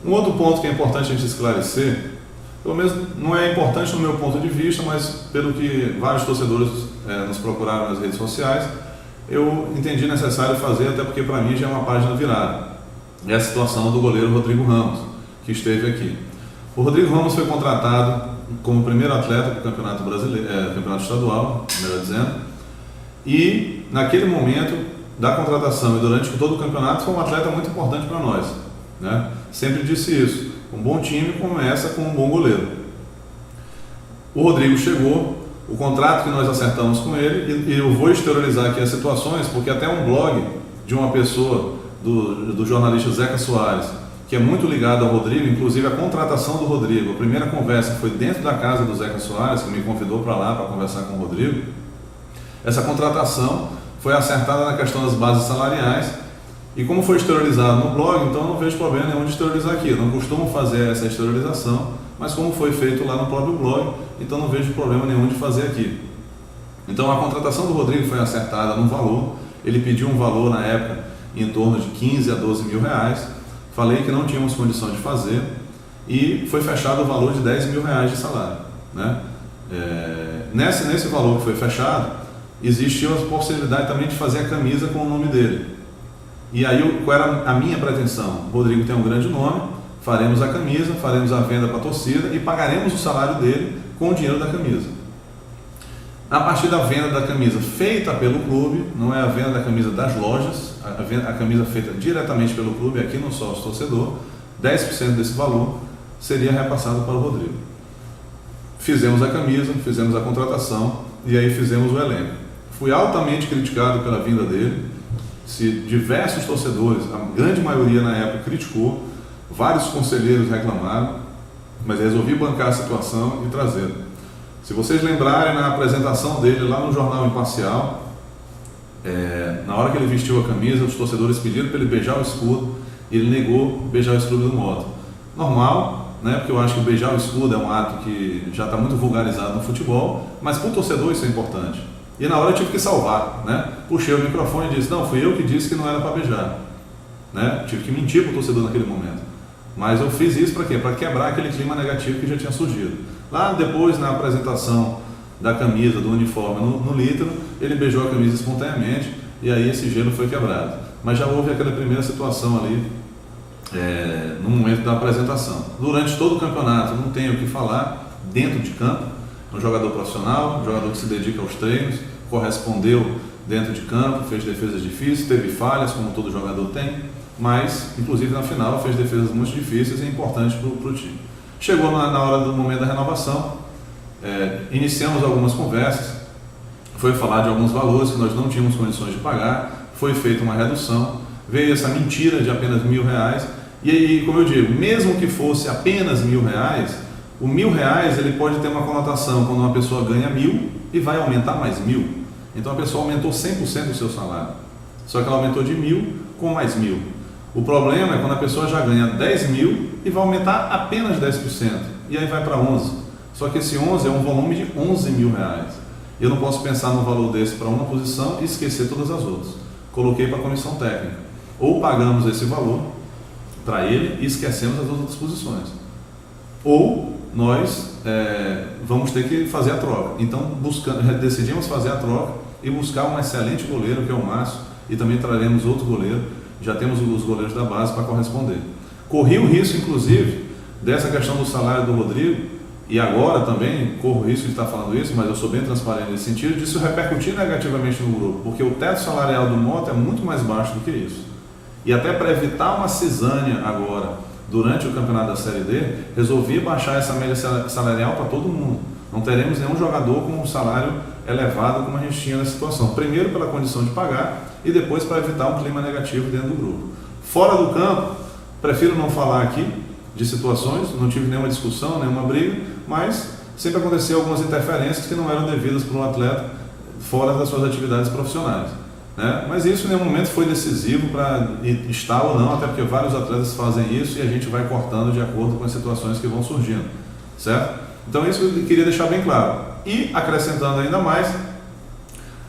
Um outro ponto que é importante a gente esclarecer, pelo menos não é importante no meu ponto de vista, mas pelo que vários torcedores nos procuraram nas redes sociais, eu entendi necessário fazer, até porque para mim já é uma página virada. É a situação do goleiro Rodrigo Ramos, que esteve aqui. O Rodrigo Ramos foi contratado como primeiro atleta do Campeonato Brasileiro, Campeonato Estadual, melhor dizendo, e naquele momento da contratação e durante todo o campeonato foi um atleta muito importante para nós, né? Sempre disse isso, um bom time começa com um bom goleiro. O Rodrigo chegou, o contrato que nós acertamos com ele, e eu vou exteriorizar aqui as situações, porque até um blog de uma pessoa, do jornalista Zeca Soares, que é muito ligado ao Rodrigo, inclusive a contratação do Rodrigo, a primeira conversa foi dentro da casa do Zeca Soares, que me convidou para lá para conversar com o Rodrigo. Essa contratação foi acertada na questão das bases salariais, e como foi exteriorizado no blog, então eu não vejo problema nenhum de exteriorizar aqui. Eu não costumo fazer essa exteriorização, mas como foi feito lá no próprio blog, então não vejo problema nenhum de fazer aqui. Então a contratação do Rodrigo foi acertada no valor, ele pediu um valor na época em torno de 15 a 12 mil reais, falei que não tínhamos condição de fazer e foi fechado o valor de 10 mil reais de salário, né? Nesse valor que foi fechado, existiu a possibilidade também de fazer a camisa com o nome dele. E aí qual era a minha pretensão? O Rodrigo tem um grande nome, faremos a camisa, faremos a venda para a torcida e pagaremos o salário dele com o dinheiro da camisa. A partir da venda da camisa feita pelo clube, não é a venda da camisa das lojas, a camisa feita diretamente pelo clube, aqui no sócio torcedor, 10% desse valor seria repassado para o Rodrigo. Fizemos a camisa, fizemos a contratação e aí fizemos o elenco. Fui altamente criticado pela vinda dele, se diversos torcedores, a grande maioria na época criticou, vários conselheiros reclamaram, mas resolvi bancar a situação e trazê-lo. Se vocês lembrarem, na apresentação dele lá no Jornal Imparcial, na hora que ele vestiu a camisa, os torcedores pediram para ele beijar o escudo e ele negou beijar o escudo do Mota. Normal, né? Porque eu acho que beijar o escudo é um ato que já está muito vulgarizado no futebol, mas para o torcedor isso é importante. E na hora eu tive que salvar, né? Puxei o microfone e disse, não, fui eu que disse que não era para beijar, né? Tive que mentir para o torcedor naquele momento. Mas eu fiz isso para quê? Para quebrar aquele clima negativo que já tinha surgido. Lá depois, na apresentação da camisa, do uniforme no Líbano, ele beijou a camisa espontaneamente e aí esse gelo foi quebrado. Mas já houve aquela primeira situação ali, no momento da apresentação. Durante todo o campeonato, não tenho o que falar, dentro de campo, um jogador profissional, um jogador que se dedica aos treinos, correspondeu dentro de campo, fez defesas difíceis, teve falhas, como todo jogador tem, mas, inclusive na final, fez defesas muito difíceis e importantes para o time. Chegou na hora do momento da renovação, iniciamos algumas conversas, foi falar de alguns valores que nós não tínhamos condições de pagar, foi feita uma redução, veio essa mentira de apenas R$1.000, e aí, como eu digo, mesmo que fosse apenas R$1.000, o R$1.000 ele pode ter uma conotação quando uma pessoa ganha 1.000 e vai aumentar mais 1.000. Então a pessoa aumentou 100% do seu salário, só que ela aumentou de 1.000 com mais 1.000. O problema é quando a pessoa já ganha 10 mil e vai aumentar apenas 10%, e aí vai para 11. Só que esse 11 é um volume de R$11.000. Eu não posso pensar num valor desse para uma posição e esquecer todas as outras. Coloquei para a comissão técnica. Ou pagamos esse valor para ele e esquecemos as outras posições. Ou nós vamos ter que fazer a troca. Então decidimos fazer a troca e buscar um excelente goleiro, que é o Márcio, e também traremos outro goleiro. Já temos os goleiros da base para corresponder. Corri o risco, inclusive, dessa questão do salário do Rodrigo, e agora também corro o risco de estar falando isso, mas eu sou bem transparente nesse sentido, disso repercutir negativamente no grupo, porque o teto salarial do Mota é muito mais baixo do que isso. E até para evitar uma cisânia agora, durante o campeonato da Série D, resolvi baixar essa média salarial para todo mundo. Não teremos nenhum jogador com um salário elevado como a gente tinha nessa situação. Primeiro pela condição de pagar e depois para evitar um clima negativo dentro do grupo. Fora do campo, prefiro não falar aqui de situações, não tive nenhuma discussão, nenhuma briga, mas sempre aconteceu algumas interferências que não eram devidas para um atleta fora das suas atividades profissionais, né? Mas isso em nenhum momento foi decisivo para estar ou não, até porque vários atletas fazem isso e a gente vai cortando de acordo com as situações que vão surgindo, certo? Então isso eu queria deixar bem claro. E acrescentando ainda mais,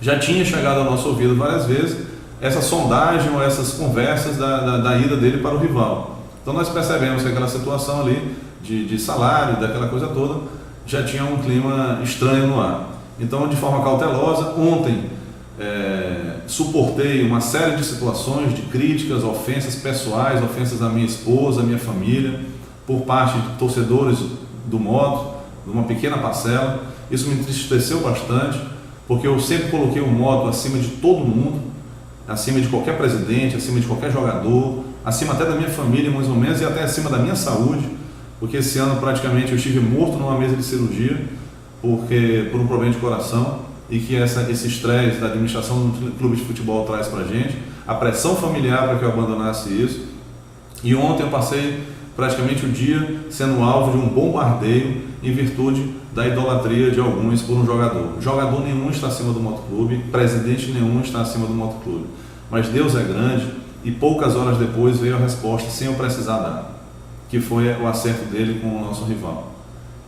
já tinha chegado ao nosso ouvido várias vezes essa sondagem ou essas conversas da ida dele para o rival. Então nós percebemos que aquela situação ali de salário, daquela coisa toda, já tinha um clima estranho no ar. Então, de forma cautelosa, ontem suportei uma série de situações de críticas, ofensas pessoais, ofensas à minha esposa, à minha família, por parte de torcedores do Moto, de uma pequena parcela. Isso me entristeceu bastante, porque eu sempre coloquei o Moto acima de todo mundo, acima de qualquer presidente, acima de qualquer jogador, acima até da minha família, mais ou menos, e até acima da minha saúde, porque esse ano praticamente eu estive morto numa mesa de cirurgia por um problema de coração, e que esse estresse da administração do clube de futebol traz para a gente, a pressão familiar para que eu abandonasse isso. E ontem eu passei praticamente o dia sendo alvo de um bombardeio em virtude da idolatria de alguns por um jogador. Jogador nenhum está acima do motoclube, presidente nenhum está acima do motoclube. Mas Deus é grande, e poucas horas depois veio a resposta sem eu precisar dar, que foi o acerto dele com o nosso rival.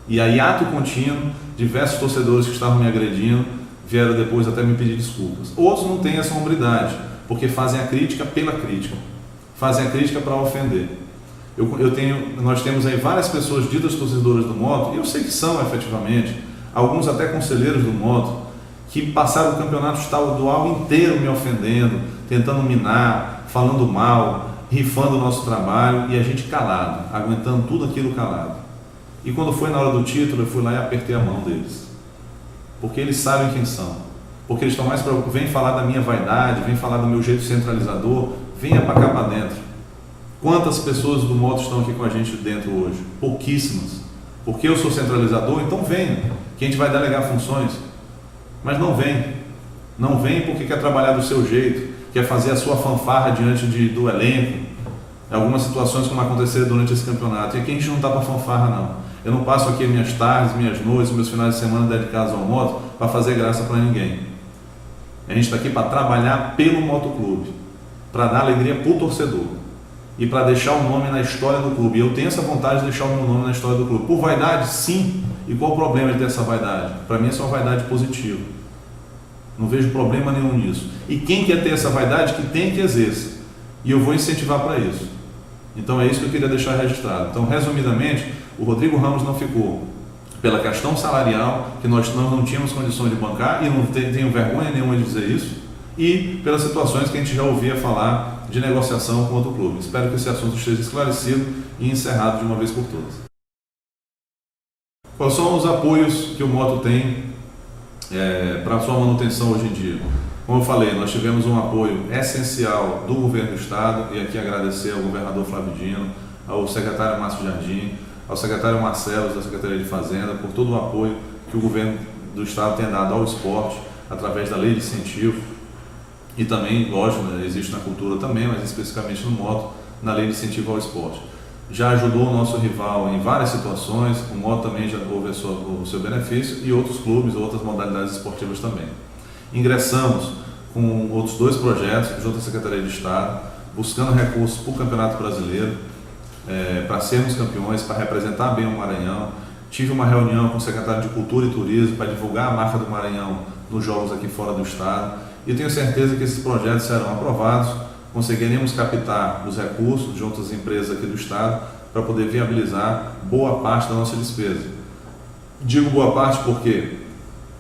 E aí, ato contínuo, diversos torcedores que estavam me agredindo vieram depois até me pedir desculpas. Outros não têm essa hombridade, porque fazem a crítica pela crítica, fazem a crítica para ofender. Nós temos aí várias pessoas ditas torcedoras do Moto, e eu sei que são efetivamente, alguns até conselheiros do Moto, que passaram o campeonato estadual inteiro me ofendendo, tentando minar, falando mal, rifando o nosso trabalho, e a gente calado, aguentando tudo aquilo calado. E quando foi na hora do título, eu fui lá e apertei a mão deles, porque eles sabem quem são, porque eles estão mais preocupados, vem falar da minha vaidade, vem falar do meu jeito centralizador, venha para cá para dentro. Quantas pessoas do Moto estão aqui com a gente dentro hoje? Pouquíssimas. Porque eu sou centralizador, então venha, que a gente vai delegar funções. Mas não vem. Não vem porque quer trabalhar do seu jeito, quer fazer a sua fanfarra diante do elenco. Algumas situações como aconteceram durante esse campeonato. E aqui a gente não está para fanfarra, não. Eu não passo aqui minhas tardes, minhas noites, meus finais de semana dedicados ao Moto para fazer graça para ninguém. A gente está aqui para trabalhar pelo motoclube, para dar alegria para o torcedor e para deixar o nome na história do clube. E eu tenho essa vontade de deixar o meu nome na história do clube. Por vaidade, sim. E qual o problema de ter essa vaidade? Para mim, isso é uma vaidade positiva. Não vejo problema nenhum nisso. E quem quer ter essa vaidade, que tem que exerça. E eu vou incentivar para isso. Então é isso que eu queria deixar registrado. Então, resumidamente, o Rodrigo Ramos não ficou pela questão salarial, que nós não tínhamos condições de bancar, e não tenho vergonha nenhuma de dizer isso, e pelas situações que a gente já ouvia falar de negociação com outro clube. Espero que esse assunto esteja esclarecido e encerrado de uma vez por todas. Quais são os apoios que o Moto tem para a sua manutenção hoje em dia? Como eu falei, nós tivemos um apoio essencial do governo do estado, e aqui agradecer ao governador Flávio Dino, ao secretário Márcio Jardim, ao secretário Marcelo da Secretaria de Fazenda, por todo o apoio que o governo do estado tem dado ao esporte, através da lei de incentivo, e também, lógico, existe na cultura também, mas especificamente no Moto, na lei de incentivo ao esporte. Já ajudou o nosso rival em várias situações, o Moto também já houve o seu benefício, e outros clubes, outras modalidades esportivas também. Ingressamos com outros 2 projetos junto à Secretaria de Estado, buscando recursos para o Campeonato Brasileiro, para sermos campeões, para representar bem o Maranhão. Tive uma reunião com o secretário de Cultura e Turismo para divulgar a marca do Maranhão nos jogos aqui fora do estado, e tenho certeza que esses projetos serão aprovados, conseguiremos captar os recursos junto às empresas aqui do estado para poder viabilizar boa parte da nossa despesa. Digo boa parte por quê?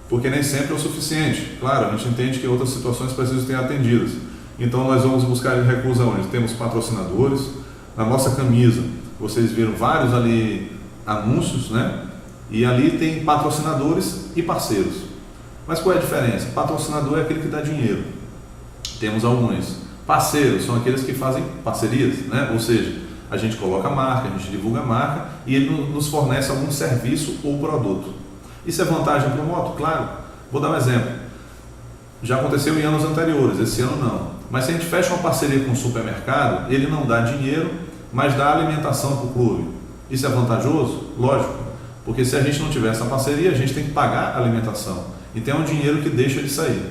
Porque nem sempre é o suficiente. Claro, a gente entende que outras situações precisam ser atendidas. Então nós vamos buscar recursos onde temos patrocinadores. Na nossa camisa, vocês viram vários ali anúncios, né? E ali tem patrocinadores e parceiros. Mas qual é a diferença? Patrocinador é aquele que dá dinheiro. Temos alguns. Parceiros são aqueles que fazem parcerias, né? Ou seja, a gente coloca a marca, a gente divulga a marca e ele nos fornece algum serviço ou produto. Isso é vantagem para o Moto? Claro. Vou dar um exemplo. Já aconteceu em anos anteriores, esse ano não. Mas se a gente fecha uma parceria com um supermercado, ele não dá dinheiro, mas dá alimentação para o clube. Isso é vantajoso? Lógico. Porque se a gente não tiver essa parceria, a gente tem que pagar a alimentação. Então é um dinheiro que deixa de sair.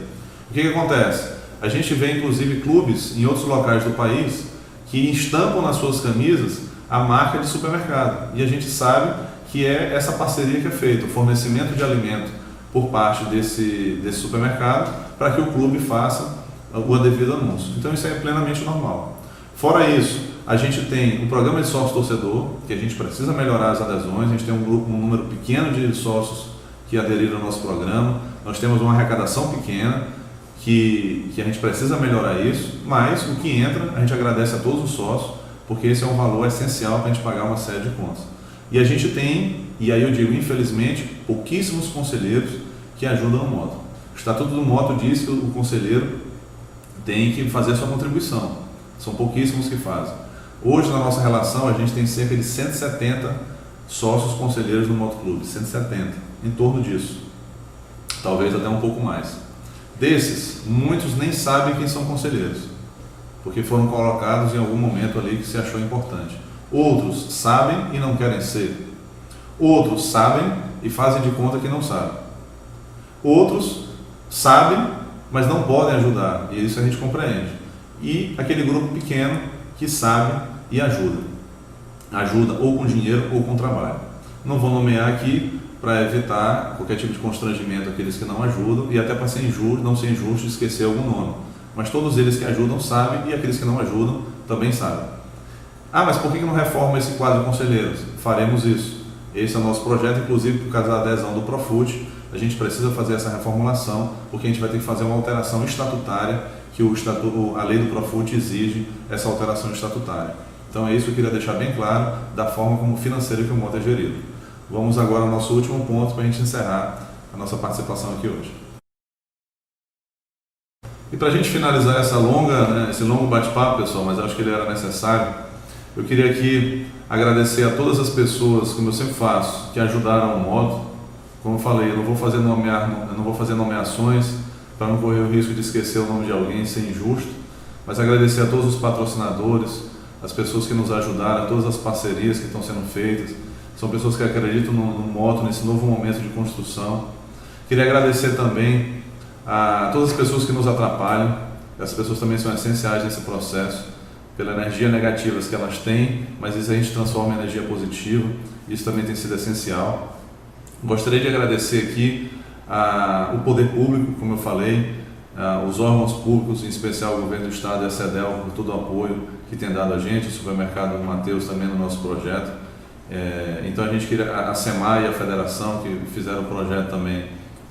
O que acontece? A gente vê inclusive clubes em outros locais do país que estampam nas suas camisas a marca de supermercado. E a gente sabe que é essa parceria que é feita, o fornecimento de alimento por parte desse supermercado para que o clube faça o devido anúncio. Então isso é plenamente normal. Fora isso, a gente tem o programa de sócio-torcedor, que a gente precisa melhorar as adesões, a gente tem um número pequeno de sócios que aderiram ao nosso programa, nós temos uma arrecadação pequena, que a gente precisa melhorar isso, mas o que entra, a gente agradece a todos os sócios, porque esse é um valor essencial para a gente pagar uma série de contas. E a gente tem, e aí eu digo, infelizmente, pouquíssimos conselheiros que ajudam o Moto. O Estatuto do Moto diz que o conselheiro tem que fazer a sua contribuição. São pouquíssimos que fazem. Hoje, na nossa relação, a gente tem cerca de 170 sócios conselheiros no Moto Clube. 170, em torno disso. Talvez até um pouco mais. Desses, muitos nem sabem quem são conselheiros, porque foram colocados em algum momento ali que se achou importante. Outros sabem e não querem ser. Outros sabem e fazem de conta que não sabem. Outros sabem, mas não podem ajudar, e isso a gente compreende. E aquele grupo pequeno que sabe e ajuda. Ajuda ou com dinheiro ou com trabalho. Não vou nomear aqui para evitar qualquer tipo de constrangimento àqueles que não ajudam e até para ser injusto, não ser injusto esquecer algum nome. Mas todos eles que ajudam sabem e aqueles que não ajudam também sabem. Ah, mas por que não reforma esse quadro de conselheiros? Faremos isso. Esse é o nosso projeto, inclusive por causa da adesão do Profut, a gente precisa fazer essa reformulação, porque a gente vai ter que fazer uma alteração estatutária, que a lei do Profut exige essa alteração estatutária. Então é isso que eu queria deixar bem claro, da forma como financeiro que o Moto é gerido. Vamos agora ao nosso último ponto para a gente encerrar a nossa participação aqui hoje. E para a gente finalizar esse longo bate-papo, pessoal, mas eu acho que ele era necessário, eu queria aqui agradecer a todas as pessoas, como eu sempre faço, que ajudaram o Moto. Como eu falei, eu não vou fazer nomeações para não correr o risco de esquecer o nome de alguém e ser injusto, mas agradecer a todos os patrocinadores, as pessoas que nos ajudaram, todas as parcerias que estão sendo feitas. São pessoas que acreditam no Moto, nesse novo momento de construção. Queria agradecer também a todas as pessoas que nos atrapalham. Essas pessoas também são essenciais nesse processo, pela energia negativa que elas têm, mas isso a gente transforma em energia positiva. Isso também tem sido essencial. Gostaria de agradecer aqui o poder público, como eu falei, os órgãos públicos, em especial o Governo do Estado e a CEDEL, por todo o apoio que tem dado a gente, o Supermercado Mateus também no nosso projeto. Então a gente queria, a SEMAI e a Federação, que fizeram o projeto também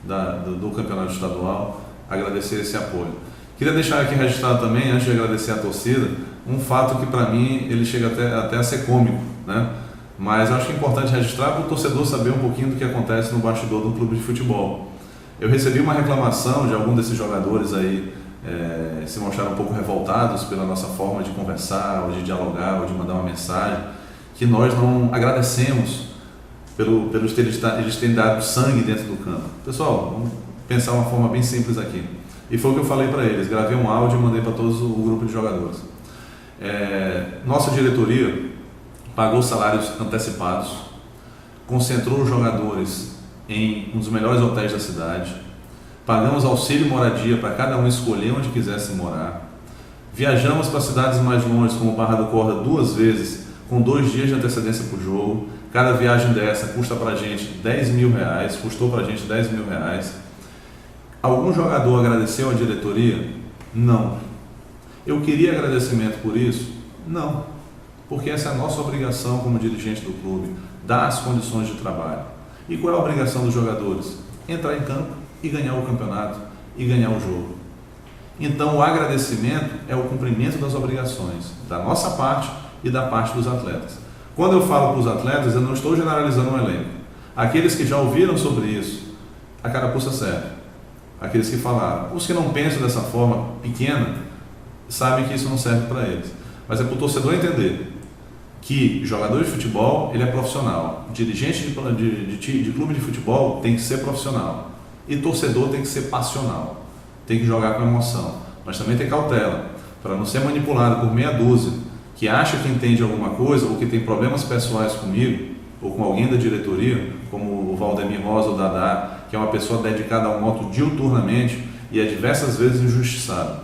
do Campeonato Estadual, agradecer esse apoio. Queria deixar aqui registrado também, antes de agradecer a torcida, um fato que para mim ele chega até a ser cômico, né? Mas eu acho que é importante registrar para o torcedor saber um pouquinho do que acontece no bastidor do clube de futebol. Eu recebi uma reclamação de algum desses jogadores aí, se mostraram um pouco revoltados pela nossa forma de conversar, ou de dialogar, ou de mandar uma mensagem, que nós não agradecemos pelos eles terem dado sangue dentro do campo. Pessoal, vamos pensar uma forma bem simples aqui. E foi o que eu falei para eles, gravei um áudio e mandei para todos o grupo de jogadores. Nossa diretoria pagou salários antecipados, concentrou os jogadores em um dos melhores hotéis da cidade, pagamos auxílio moradia para cada um escolher onde quisesse morar, viajamos para cidades mais longe, como Barra do Corda, 2 vezes, com 2 dias de antecedência para o jogo. Cada viagem dessa custa para a gente R$10.000, custou para a gente R$10.000. Algum jogador agradeceu a diretoria? Não. Eu queria agradecimento por isso? Não. Porque essa é a nossa obrigação como dirigente do clube, dar as condições de trabalho. E qual é a obrigação dos jogadores? Entrar em campo e ganhar o campeonato e ganhar o jogo. Então o agradecimento é o cumprimento das obrigações, da nossa parte e da parte dos atletas. Quando eu falo para os atletas, eu não estou generalizando um elenco. Aqueles que já ouviram sobre isso, a carapuça serve. Aqueles que falaram. Os que não pensam dessa forma pequena, sabem que isso não serve para eles. Mas é para o torcedor entender que jogador de futebol, ele é profissional. Dirigente de clube de futebol tem que ser profissional. E torcedor tem que ser passional. Tem que jogar com emoção. Mas também tem cautela, para não ser manipulado por meia dúzia que acha que entende alguma coisa ou que tem problemas pessoais comigo ou com alguém da diretoria, como o Valdemir Rosa ou o Dadá, que é uma pessoa dedicada ao Moto diuturnamente e é diversas vezes injustiçado.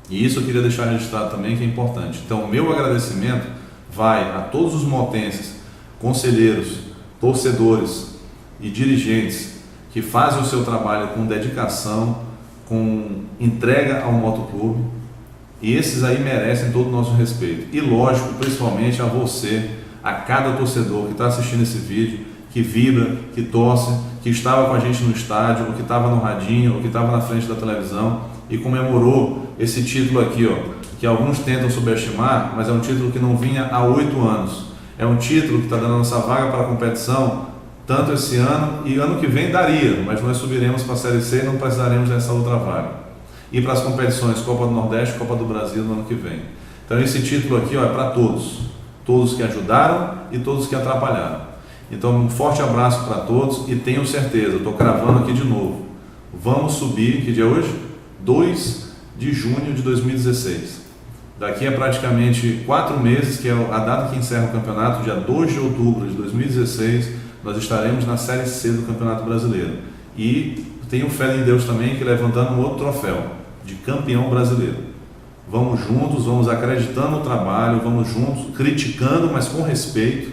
E isso eu queria deixar registrado também, que é importante. Então, o meu agradecimento vai a todos os motenses, conselheiros, torcedores e dirigentes que fazem o seu trabalho com dedicação, com entrega ao motoclube E esses aí merecem todo o nosso respeito. E lógico, principalmente a você, a cada torcedor que está assistindo esse vídeo, que vibra, que torce, que estava com a gente no estádio, ou que estava no radinho, ou que estava na frente da televisão e comemorou esse título aqui, ó, que alguns tentam subestimar, mas é um título que não vinha há 8 anos. É um título que está dando a nossa vaga para a competição, tanto esse ano e ano que vem daria, mas nós subiremos para a Série C e não precisaremos dessa outra vaga. E para as competições Copa do Nordeste e Copa do Brasil no ano que vem. Então esse título aqui, ó, é para todos. Todos que ajudaram e todos que atrapalharam. Então um forte abraço para todos e tenho certeza, estou cravando aqui de novo. Vamos subir, que dia é hoje? 2 de junho de 2016. Daqui a praticamente 4 meses, que é a data que encerra o campeonato, dia 2 de outubro de 2016, nós estaremos na Série C do Campeonato Brasileiro. E tenho fé em Deus também que levantando um outro troféu de campeão brasileiro. Vamos juntos, vamos acreditando no trabalho, vamos juntos, criticando, mas com respeito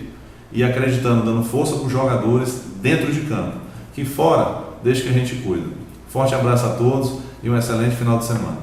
e acreditando, dando força para os jogadores dentro de campo. Que fora, deixa que a gente cuida. Forte abraço a todos e um excelente final de semana.